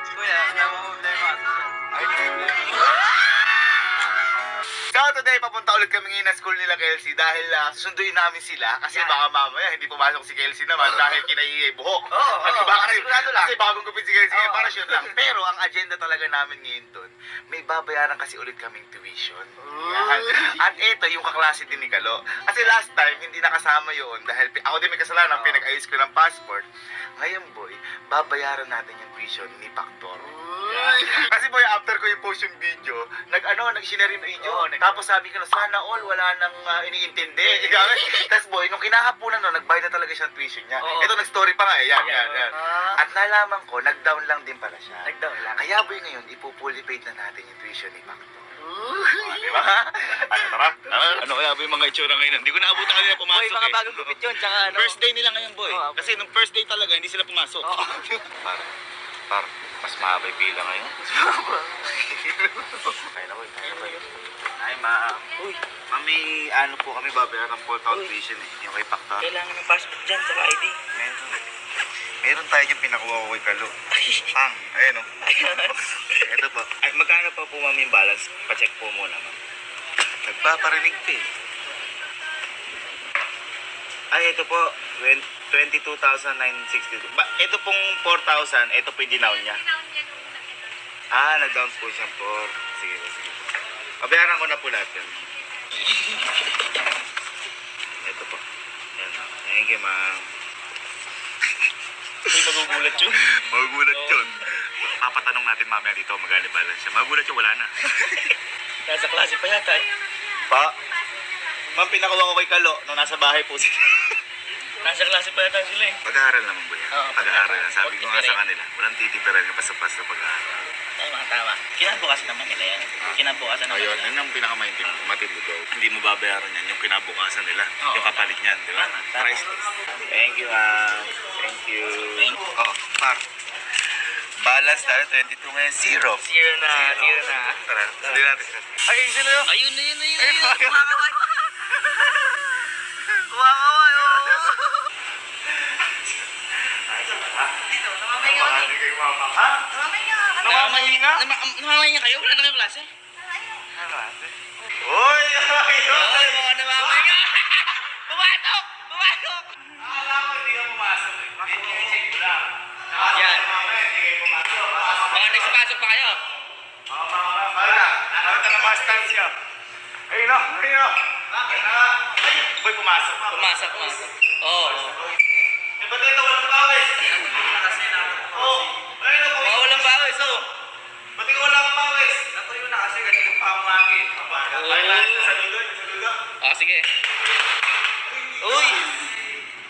Kuya, namamblema kasi siya. Ay, so today, papunta ulit kami ngayon na school nila Kelsey dahil susunduin namin sila kasi Yan. baka mamaya hindi pumasok si Kelsey naman dahil kinaiye buhok. Oo, Diba? Kasi, sigurado lang. kasi bagong gupit si Kelsey, Oo. para sure lang. Pero ang agenda talaga namin ngayon doon, may babayaran kasi ulit kaming tuition. Yan. At ito, yung kaklase din ni Kalo. Kasi last time, hindi nakasama yun dahil ako din may kasalanan, pinag-ayos ko ng passport. Ngayon boy, babayaran natin yung tuition ni Paktor. Kasi boy, after ko i-post yung video, nag-share yung video. Tapos sabi ko, sana all, wala nang iniintindi. Tapos boy, nung kinahapunan no, nagbayad na talaga siya ng tuition niya. Oo. Ito, nag-story pa nga eh. Yan. Ah. At nalaman ko, nag-down lang din pala siya. Nag-down lang. Kaya boy, ngayon, ipupully paid na natin yung tuition ni Paktor. Diba? Tara. Ano kaya boy mga itsura ngayon? Hindi ko naabutan kanina pumasok Boy, mga bagong gupit yun, tsaka ano. First day nila ngayon boy. Oo, Kasi nung first day talaga, hindi sila pumasok. Oo. Par, mas mahaba yung pila ngayon. Kaya na boy, Ay, ma'am. Uy, Mami, ano po kami babayaran ng full out tuition eh. Yung kay Pakta. kailangan ng passport dyan, tsaka ID. Meron tayo yung pinakuha ko kay Kalo. Pang, ayun o. Ito po. Ay, magkano pa po ma'am yung balance? Pa-check po muna ma'am. Nagpaparinig pa eh. Ay, ito po. 22,962. Ito pong 4,000, ito po yung dinown niya. Ah, nag-down po siya po. Sige po, sige po. Pabayaran ko na po lahat yan. Ito po. Yan. Thank you ma'am. Uy, magugulat yun. Magugulat yun. Papatanong natin mamaya dito magkano balance siya. Magugulat yun, wala na. Nasa klase pa yata eh. Pa, ma'am, pinakuha ko kay Kalo nung nasa bahay po sila. Nasa klase pa yata sila eh. Pag-aaral naman po yan. Oo, Pag-aaral yan. Sabi ko nga pag-aaral. sa kanila, walang titipiran ka basta-basta pag-aaral. Tama. Kinabukasan naman nila yan. Kinabukasan naman Ayun, nila. yun ang pinakamatindi daw. Hindi mo babayaran yan, yung kinabukasan nila. Oo. Yung kapalit niyan, di ba? Tama. Priceless. Thank you ma'am. Thank you. Oh, par. Balance tayo, 22 ngayon, zero. Zero na. Tara, hindi natin. Ay, sino yun? Ayun na yun. Ay, bakit? Kumakaway. Kumakaway, oo. Dito, namamahinga kami. Hindi kayo mama. Ha? Namamahinga ka. Namamahinga? Namamahinga kayo? Wala na kayong klase? Uy! Oo, mga namamahinga. Pumatok! Akala ko hindi ka pumasok eh. Hindi check ko lang. Yan. Mamaya, hindi kayo pumasok. Mga nagsipasok pa kayo? Nakita na mga stance niya. Ayun na. Bakit na? Uy, pumasok. Pumasok. Oo. Eh, ba't ito walang pawis? Oo. Ayun na, Mga walang bawis, oh. ba't ikaw wala kang pawis? Natuyo na kasi kanina pa ang magi. Ay, lahat sa dulo. Ah, sige. Uy!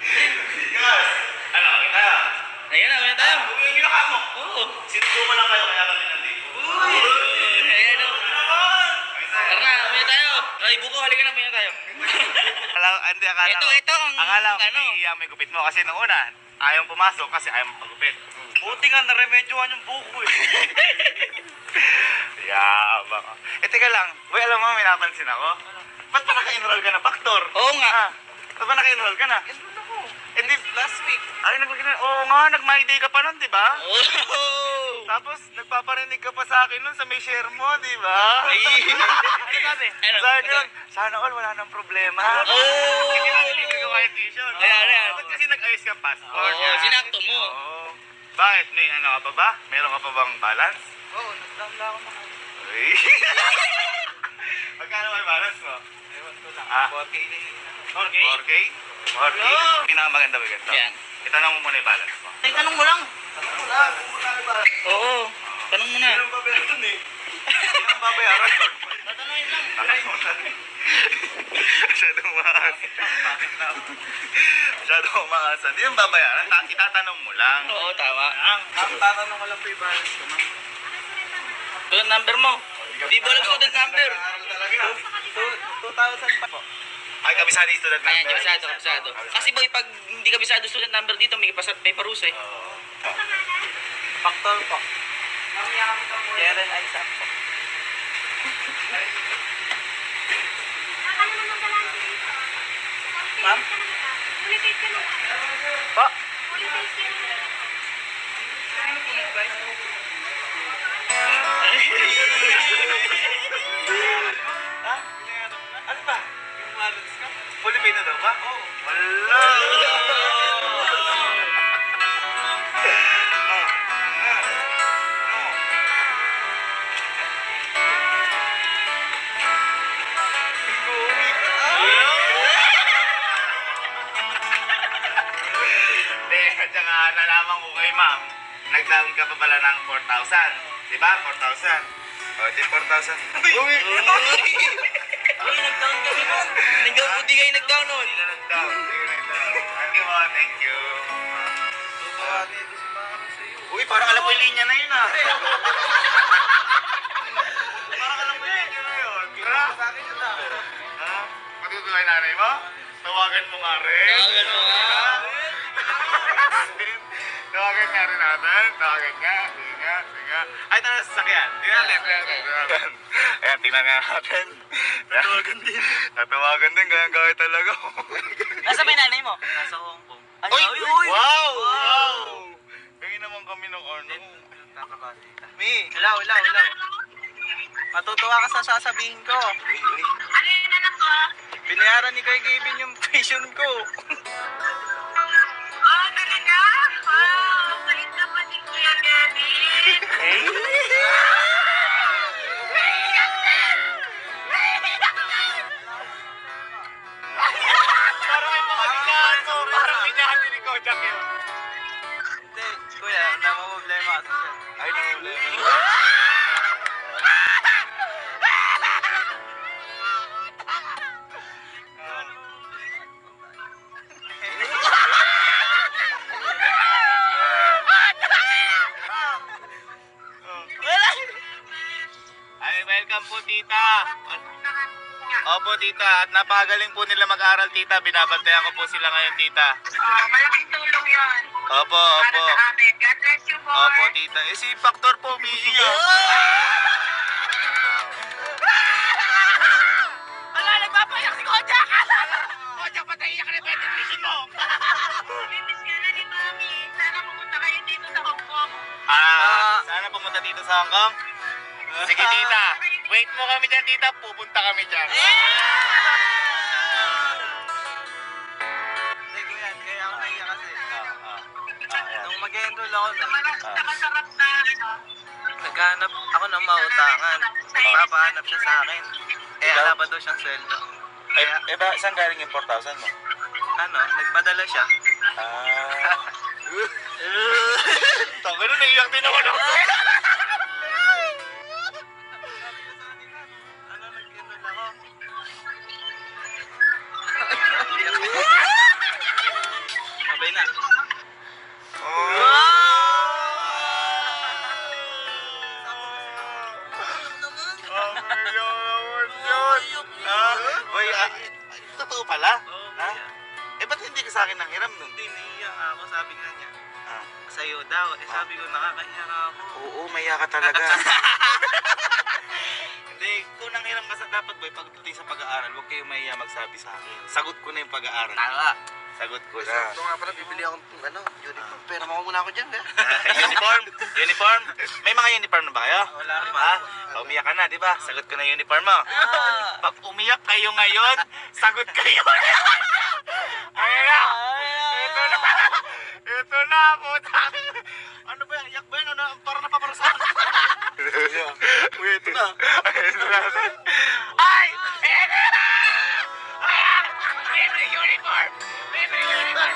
Yes. Ano, kita? Ayan na, ayan tayo. Uy, yung ginaka mo. Oo. Sinusuko lang kayo, kaya kami nandito. Uy! Ayan o. Tara na, ayan tayo. Ay, buko, halika na, ayan tayo. Hindi, akala Ito, ko. ito ang Akala ko ano. iiyak mo yung gupit mo kasi nung una, ayaw pumasok kasi ayaw magpagupit. Buti nga naremedyohan yung buko eh. Yabang. Eh, teka lang. Boy, alam mo, may napansin ako. Ba't pa naka-enroll ka na, Paktor? Oo nga. Ba't pa naka-enroll ka na? Enroll ako. Hindi, Last week. ay, oo nga, nag-my day ka pa nun, di ba? Oh! Tapos, nagpaparinig ka pa sa akin nun sa may share mo, di ba? Ay! Ano sabi? Ano? Sabi nun, sana all, wala nang problema. Oh! Kasi nalilibre ko kahit tuition. Ayan. Ba't kasi nag-ayos ka passport? Oo, sinakto mo. Oo. Bakit? May ano ka pa ba? Meron ka pa bang balance? Oo, nagdamla ako mga. Uy. Magkano may balance mo? Ewan ko lang. Ah. 4K na yun. 4K? 4K? 4K? Hello? Pinakamaganda ba ganito? Yan. Itanong mo muna yung balance mo. Ay, tanong mo lang. Oo. Tanong mo na. Hindi naman babayaran eh. Hindi naman babayaran. Tatanungin lang. Masyadong umaasa. Masyadong umaasa. Hindi naman babayaran. Itatanong mo lang. Oo, tama. Ang tatanong ko lang po yung balance ko, ma'am. Student number mo. Di ba alam student number? Talaga. 2,000 pa po. Ay, kabisado yung student number. Ayan, kabisado. Kasi boy, pag hindi kabisado student number dito, may parusa eh. Factor po. Karen Isaac po. Ma'am? Pa? Ha? Ano ba? Yung wallets ka? Fully paid na daw ba? Oo. Wala! Hindi, at saka nalaman ko kay ma'am, nag-down ka pa pala ng 4,000. Di ba? 4,000. O, di 4,000. Uy! Uy, nag-down kami nun. Nag-down, hindi kayo nag-down nun. Hindi ka nag-down. Hindi ka nag-down. Thank you, ma. Thank you. Uy, parang alam ko yung linya na yun, ah. Parang alam ko yung linya na yun. Tara. Ha? Matutuloy nanay mo? Tawagan mo nga rin. Tawagan mo nga. Tawagan nga rin natin. Tawagan nga. Sige nga. Sige nga. Ay, tara sa sasakyan. Tingnan natin. Ayan, tingnan nga natin. Tatawagan din. Tatawagan din. Gaya talaga. Nasa may nanay mo? Nasa Hong Kong. Ay, Uy! uy! Wow! Wow! Kaya naman kami ng ano. Mi, ilaw. Matutuwa ka sa sasabihin ko. Uy, uy. Ano yun anak ko? Binayaran ni Kuya Gavin yung tuition ko. Oh, talaga? Wow, bait naman ni Kuya Gavin. Parang yung mga binahan mo. Parang binahan ni Kojak yun. Hindi, Kuya, problema kasi siya. Ay, no problema. Ay, welcome po, tita. Opo, tita. At napakagaling po nila mag-aral, tita. Binabantayan ko po sila ngayon, tita. Oh, malaking tulong yun. Opo, Para opo. sa amin. God bless you, boy. Opo, tita. Eh, si Factor po, umiiyak. Ala, nagpapayak si Kojak! Kojak, ba't naiiyak ka na? Pwede mission mo. Miss ka na ni Mami. Sana pumunta kayo dito sa Hong Kong. Sana pumunta dito sa Hong Kong. Sige, tita. Wait mo kami dyan, tita. Pupunta kami dyan. Hindi, Kuya, kaya ako naiyak kasi. Ayan. Nung mag-enroll ako na, Nakasarap na, ano. naghanap ako ng mautangan. Papahanap siya sa akin. Eh, Ikaw? wala pa daw siyang sweldo. Eh, ba, saan galing yung 4,000 mo? Ano, nagpadala siya. Tama na, naiiyak din ako. Ano, nag-enroll ako? Sabay na. Uy, totoo pala? Oo, Ha? Kuya. Eh, ba't hindi ka sa akin nang hiram nun? Hindi, naiiyak ako. Sabi nga niya, Ah. sa'yo daw. Eh, sabi ko, nakakahiya nga ako. Oo, maya ka talaga. Hindi, kung nanghiram ka sa dapat boy, pagdating sa pag-aaral, huwag kayong mahiya magsabi sa akin. Sagot ko na yung pag-aaral. Tama. Sagot ko na. Ito nga pala, bibili ako ng uniform. Pera mo muna ako dyan, kaya. Uniform? Uniform? May mga uniform na ba kayo? Wala pa. Ha? Umiyak ka na, di ba? Sagot ko na yung uniform mo. Pag umiyak kayo ngayon, sagot kayo. Ayun na! Ito na! Ito na, puta! Ano ba yan? Iyak ba yan? Ano? Parang napaparusahan. Uy, ito na. Ito na. Ay! Ito na! Libre uniform! Libre uniform!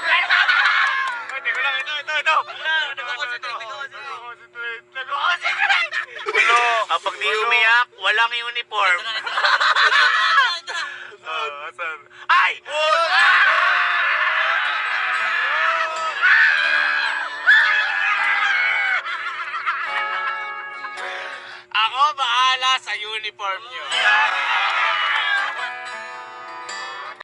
Uy, teka lang. Ito. Nag-concentrate! Ulo! Kapag di umiyak, walang uniform. Asan? Ay! Ako bahala sa uniform nyo.